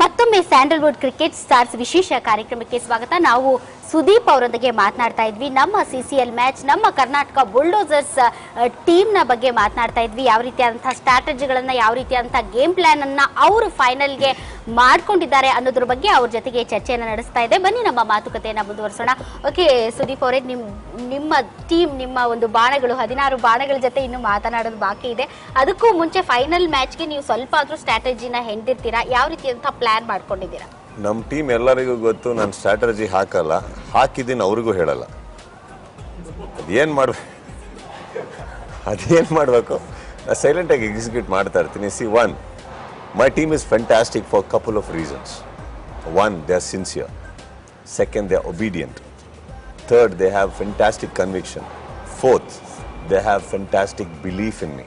ಮತ್ತೊಮ್ಮೆ Sandalwood cricket stars ವಿಶೇಷ ಕಾರ್ಯಕ್ರಮಕ್ಕೆ ಸ್ವಾಗತ. ನಾವು ಸುದೀಪ್ ಅವರೊಂದಿಗೆ ಮಾತನಾಡ್ತಾ ಇದ್ವಿ. ನಮ್ಮ CCL ಮ್ಯಾಚ್, ನಮ್ಮ ಕರ್ನಾಟಕ ಬುಲ್ಡೋಸರ್ಸ್ ಟೀಮ್ನ ಬಗ್ಗೆ ಮಾತನಾಡ್ತಾ ಇದ್ವಿ. ಯಾವ ರೀತಿಯಾದಂತಹ ಸ್ಟ್ರಾಟಜಿಗಳನ್ನ, ಯಾವ ರೀತಿಯಾದಂತಹ ಗೇಮ್ ಪ್ಲಾನ್ ಅನ್ನ ಅವರು ಫೈನಲ್ಗೆ ಮಾಡ್ಕೊಂಡಿದ್ದಾರೆ ಅನ್ನೋದ್ರ ಬಗ್ಗೆ ಅವ್ರ ಜೊತೆಗೆ ಚರ್ಚೆಯನ್ನು ನಡೆಸ್ತಾ ಇದೆ. ಬನ್ನಿ ನಮ್ಮ ಮಾತುಕತೆಯನ್ನ ಮುಂದುವರಿಸೋಣ. ಓಕೆ ಸುದೀಪ್ ಅವರೇ, ನಿಮ್ಮ ಟೀಮ್, ನಿಮ್ಮ ಒಂದು ಬಾಣಗಳು 16 ಬಾಣಗಳ ಜೊತೆ ಇನ್ನು ಮಾತನಾಡೋದು ಬಾಕಿ ಇದೆ. ಅದಕ್ಕೂ ಮುಂಚೆ ಫೈನಲ್ ಮ್ಯಾಚ್ಗೆ ನೀವು ಸ್ವಲ್ಪ ಆದ್ರೂ ಸ್ಟ್ರಾಟಜಿನ ಹೆಂಡಿರ್ತೀರಾ? ಯಾವ ರೀತಿಯಾದಂತಹ ಪ್ಲಾನ್ ಮಾಡ್ಕೊಂಡಿದ್ದೀರಾ? ನಮ್ಮ ಟೀಮ್ ಎಲ್ಲರಿಗೂ ಗೊತ್ತು, ನಾನು ಸ್ಟ್ರಾಟಜಿ ಹಾಕಲ್ಲ, ಹಾಕಿದ್ದೀನಿ ಅವ್ರಿಗೂ ಹೇಳಲ್ಲ. ಅದೇನು ಮಾಡಬೇಕು ಸೈಲೆಂಟಾಗಿ ಎಕ್ಸಿಕ್ಯೂಟ್ ಮಾಡ್ತಾ ಇರ್ತೀನಿ. my team is fantastic for a couple of reasons. One, they are sincere. Second, they are obedient. Third, they have fantastic conviction. Fourth, they have fantastic belief in me.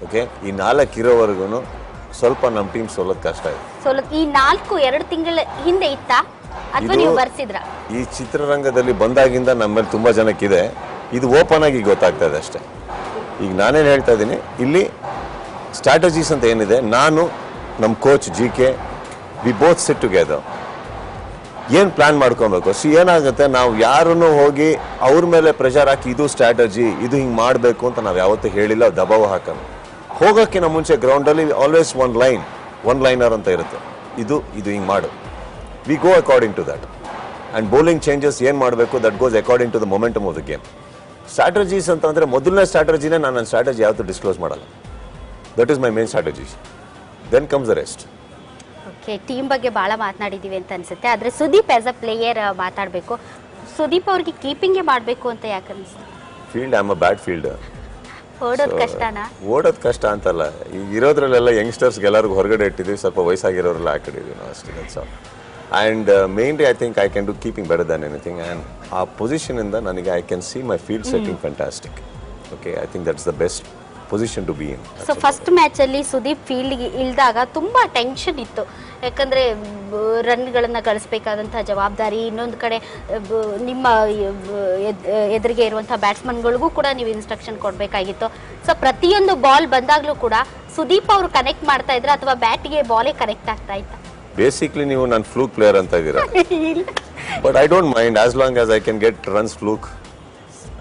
Okay? ಈ 4 ಇರೋವರೆಗೂ ಸ್ವಲ್ಪ ನಮ್ಮ team ಸೋಲೋದು ಕಷ್ಟ ಇದೆ. ಈ 2 ತಿಂಗಳ ಹಿಂದೆ ಇತ್ತಾ ಅಥವಾ ನೀವು ಬರ್ಸಿದ್ರಾ? ಈ ಚಿತ್ರರಂಗದಲ್ಲಿ ಬಂದಾಗಿಂದ ನಮ್ಮಲ್ಲಿ ತುಂಬಾ ಜನಕ್ಕಿದೆ. ಇದು ಓಪನ್ ಆಗಿ ಗೊತ್ತಾಗ್ತಾ ಇದೆ ಅಷ್ಟೇ. ಈಗ ನಾನೇನು ಹೇಳ್ತಾ ಇದ್ದೀನಿ, ಇಲ್ಲಿ ಸ್ಟ್ರಾಟಜೀಸ್ ಅಂತ ಏನಿದೆ, ನಾನು ನಮ್ಮ coach GK we both sit together. ಏನು ಪ್ಲಾನ್ ಮಾಡ್ಕೊಬೇಕು. ಏನಾಗುತ್ತೆ, ನಾವು ಯಾರನ್ನು ಹೋಗಿ ಅವ್ರ ಮೇಲೆ ಪ್ರೆಷರ್ ಹಾಕಿ ಇದು ಸ್ಟ್ರಾಟಜಿ, ಇದು ಹಿಂಗೆ ಮಾಡಬೇಕು ಅಂತ ನಾವು ಯಾವತ್ತೂ ಹೇಳಿಲ್ಲ, ದಬಾವ ಹಾಕೋಣ. ಹೋಗೋಕ್ಕಿಂತ ಮುಂಚೆ ಗ್ರೌಂಡಲ್ಲಿ ಆಲ್ವೇಸ್ ಒನ್ ಲೈನರ್ ಅಂತ ಇರುತ್ತೆ. ಇದು ಹಿಂಗೆ ಮಾಡು, we go according to that. And bowling changes ಏನು ಮಾಡಬೇಕು, that goes according to the momentum of the game. Strategies ಅಂತಂದರೆ ಮೊದಲನೇ ಸ್ಟ್ರಾಟಜಿನೇ ನನ್ನ ಸ್ಟ್ರಾಟಜಿ ಯಾವತ್ತೂ ಡಿಸ್ಕ್ಲೋಸ್ ಮಾಡಲ್ಲ. That is my main strategy. Then comes the rest. Okay, team ಬಗ್ಗೆ ಭಾಳ ಮಾತನಾಡಿದ್ದೀವಿ ಅಂತ ಅನಿಸುತ್ತೆ. ಆದರೆ ಸುದೀಪ್ ಆಸ್ ಅ ಪ್ಲೇಯರ್ ಮಾತಾಡಬೇಕು. ಸುದೀಪ್ ಅವ್ರಿಗೆ ಕೀಪಿಂಗೇ ಮಾಡಬೇಕು ಅಂತ ಯಾಕೆ ಅನಿಸ್ತು? Field, I am a bad fielder. ಓಡೋದು ಕಷ್ಟನಾ? ಓಡೋದು ಕಷ್ಟ ಅಂತಲ್ಲ, ಈಗ ಇರೋದ್ರಲ್ಲೆಲ್ಲ ಯಂಗ್ಸ್ಟರ್ಸ್ಗೆ ಎಲ್ಲರಿಗೂ ಹೊರಗಡೆ ಇಟ್ಟಿದ್ದೀವಿ, ಸ್ವಲ್ಪ ವಯಸ್ಸಾಗಿರೋರೆಲ್ಲ ಆ ಕಡೆ ಇದೀವಿ ನಾವು ಅಷ್ಟೇ. That's all. And mainly I think I can do keeping better than anything. And ಆ ಪೊಸಿಷನಿಂದ ನನಗೆ I can see my field setting fantastic. Okay, I think that's the best position to be in. So first ಮ್ಯಾಚಲ್ಲಿ ಸುದೀಪ್ ಫೀಲ್ಡ್ಗೆ ಇಳಿದಾಗ ತುಂಬ tension ಇತ್ತು. ಯಾಕಂದರೆ ರನ್ಗಳನ್ನು ಗಳಿಸಬೇಕಾದಂಥ ಜವಾಬ್ದಾರಿ, ಇನ್ನೊಂದು ಕಡೆ ನಿಮ್ಮ ಎದುರಿಗೆ ಇರುವಂಥ ಬ್ಯಾಟ್ಸ್ಮನ್ಗಳಿಗೂ ಕೂಡ ನೀವು ಇನ್ಸ್ಟ್ರಕ್ಷನ್ ಕೊಡಬೇಕಾಗಿತ್ತು. ಸೊ ಪ್ರತಿಯೊಂದು ಬಾಲ್ ಬಂದಾಗಲೂ ಕೂಡ ಸುದೀಪ್ ಅವರು ಕನೆಕ್ಟ್ ಮಾಡ್ತಾ ಇದ್ರ ಅಥವಾ ಬ್ಯಾಟಿಗೆ ಬಾಲೇ ಕನೆಕ್ಟ್ ಆಗ್ತಾ ಇತ್ತ? ಬೇಸಿಕ್ಲಿ ನೀವು ನಾನು ಫ್ಲೂಕ್ ಪ್ಲೇಯರ್ ಅಂತ ಇದ್ದೀರಾ, but I don't mind as long as I can get runs fluke.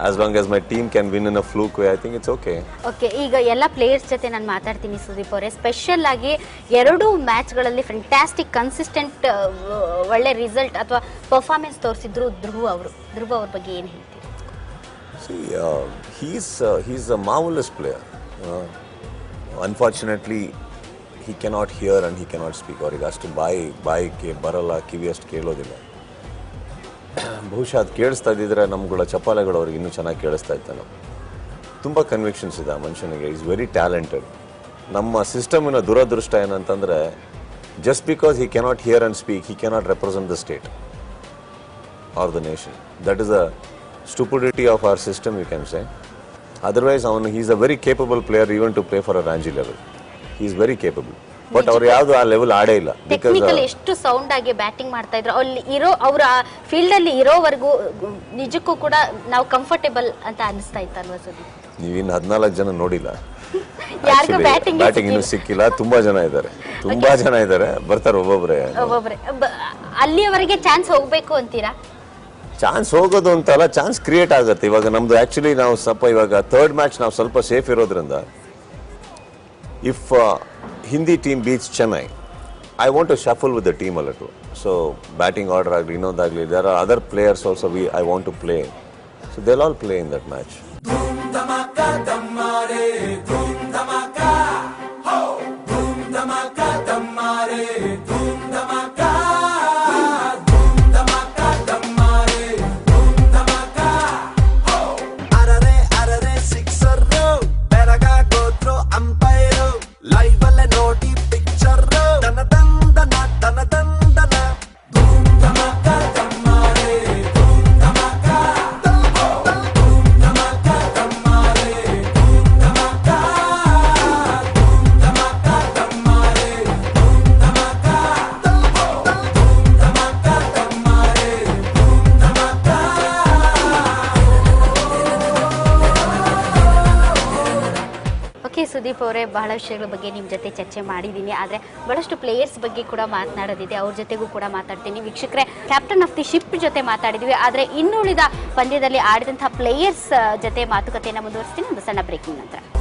As long as my team can win in a fluke way, I think it's okay. Okay, ಈಗ ಎಲ್ಲ players ಜೊತೆ ನಾನು ಮಾತಾಡ್ತೀನಿ ಸುದೀಪ್ ಅವರೇ. Special ಆಗಿ 2 ಮ್ಯಾಚ್ಗಳಲ್ಲಿ fantastic consistent ಒಳ್ಳೆ result ಅಥವಾ performance ತೋರಿಸಿದ್ರು ಧ್ರುವ ಅವ್ರ ಬಗ್ಗೆ ಏನು ಹೇಳ್ತೀರಿ? See, he's a marvelous player. Unfortunately, he cannot hear and he cannot speak. ಅವ್ರಿಗೆ ಅಷ್ಟು ಬಾಯಿಗೆ ಬರಲ್ಲ, ಕಿವಿ ಅಷ್ಟು ಕೇಳೋದಿಲ್ಲ. ಬಹುಶಃ ಅದು ಕೇಳಿಸ್ತಾ ಇದ್ದಿದ್ರೆ ನಮ್ಗಳ ಚಪ್ಪಾಳೆಗಳು ಅವ್ರಿಗೆ ಇನ್ನೂ ಚೆನ್ನಾಗಿ ಕೇಳಿಸ್ತಾ ಇತ್ತು. ನಾವು ತುಂಬ ಕನ್ವಿಕ್ಷನ್ಸ್ ಇದೆ ಆ ಮನುಷ್ಯನಿಗೆ. Is very talented. ನಮ್ಮ ಸಿಸ್ಟಮಿನ ದುರದೃಷ್ಟ ಏನಂತಂದರೆ, just because he cannot hear and speak, he cannot represent the state or the nation. That is a stupidity of our system, you can say. Otherwise ಅವನು he is a very capable player even to play for a Ranji level. He is very capable. But ಅವ್ರು ಯಾವುದು ಆ level ಆಡೇ ಇಲ್ಲ. Technical ಎಷ್ಟು sound ಆಗಿ batting ಮಾಡ್ತಾ ಇದ್ರು. ಅಲ್ಲಿ ಇರೋ ಅವರ ಫೀಲ್ಡ್ ಅಲ್ಲಿ ಇರೋವರೆಗೂ ನಿಜಕ್ಕೂ ಕೂಡ ನಾವು ಕಂಫರ್ಟೇಬಲ್ ಅಂತ ಅನಿಸ್ತಾ ಇತ್ತಲ್ವಾ ಸುದೀಪ್? ನೀವಿನ್ನು 14 ಜನ ನೋಡಿಲ್ಲ, ಬ್ಯಾಟಿಂಗ್ ಇನ್ನೂ ಸಿಕ್ಕಿಲ್ಲ. ತುಂಬಾ ಜನ ಇದ್ದಾರೆ, ಬರ್ತಾರೆ ಒಬ್ಬೊಬ್ರೆ. ಅಲ್ಲಿಯವರೆಗೆ ಚಾನ್ಸ್ ಹೋಗ್ಬೇಕು ಅಂತೀರಾ? ಚಾನ್ಸ್ ಹೋಗೋದು ಅಂತಲ್ಲ, ಚಾನ್ಸ್ ಕ್ರಿಯೇಟ್ ಆಗುತ್ತೆ. ಇವಾಗ ನಮ್ದು ಆಕ್ಚುಲಿ ನಾವು ಸ್ವಲ್ಪ ಇವಾಗ 3rd ಮ್ಯಾಚ್ ನಾವು ಸ್ವಲ್ಪ ಸೇಫ್ ಇರೋದ್ರಿಂದ, if Hindi team beats Chennai, I want to shuffle with the team a little. So batting order agli innondagli, there are other players also I want to play. So they'll all play in that match. Dhum dhamaka dhammare, dhum dhamaka, ho, dhum dhamaka dhammare, dhum dhamaka. Sudeep ಅವರೇ, ಬಹಳ ವಿಷಯಗಳ ಬಗ್ಗೆ ನಿಮ್ಮ ಜೊತೆ ಚರ್ಚೆ ಮಾಡಿದ್ದೀನಿ. ಆದರೆ ಬಹಳಷ್ಟು ಪ್ಲೇಯರ್ಸ್ ಬಗ್ಗೆ ಕೂಡ ಮಾತನಾಡೋದಿದೆ, ಅವ್ರ ಜೊತೆಗೂ ಕೂಡ ಮಾತಾಡ್ತೀನಿ. ವೀಕ್ಷಕರೇ, ಕ್ಯಾಪ್ಟನ್ ಆಫ್ ದಿ ಶಿಪ್ ಜೊತೆ ಮಾತಾಡಿದ್ವಿ, ಆದರೆ ಇನ್ನುಳಿದ ಪಂದ್ಯದಲ್ಲಿ ಆಡಿದಂತಹ ಪ್ಲೇಯರ್ಸ್ ಜೊತೆ ಮಾತುಕತೆಯನ್ನು ಮುಂದುವರಿಸ್ತೀನಿ ಒಂದು ಸಣ್ಣ ಬ್ರೇಕಿಂಗ್ ನಂತರ.